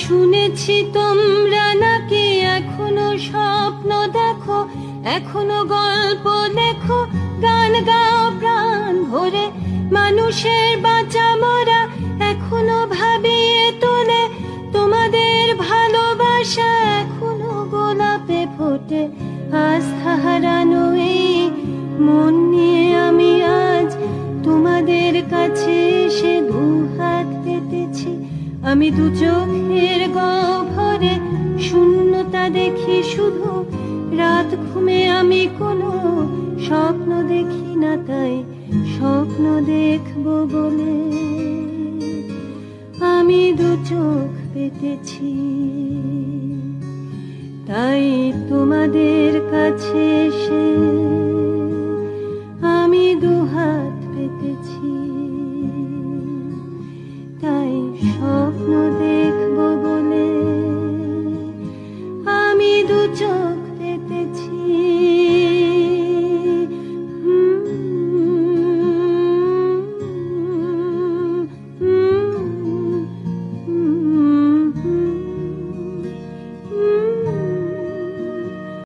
শুনেছি তোমরা নাকি এখনো স্বপ্ন দেখো, এখনো গল্প লেখো, গান গাও প্রাণ ভরে, মানুষের বাঁচা মরা এখনো ভাবিয়ে তোলে, তোমাদের ভালোবাসা এখনো গোলাপে ফোটে। আস্থা হারানো এই মন নিয়ে আমি আজ তোমাদের কাছে এসে দুহাত পেতেছি। আমি দু চোখের গহ্বরে শূন্যতা দেখি শুধু, রাত ঘুমে আমি কোনো স্বপ্ন দেখি না, তাই স্বপ্ন দেখব বলে আমি দু চোখ পেতেছি। তাই তোমাদের কাছে এসে আমি দুহাত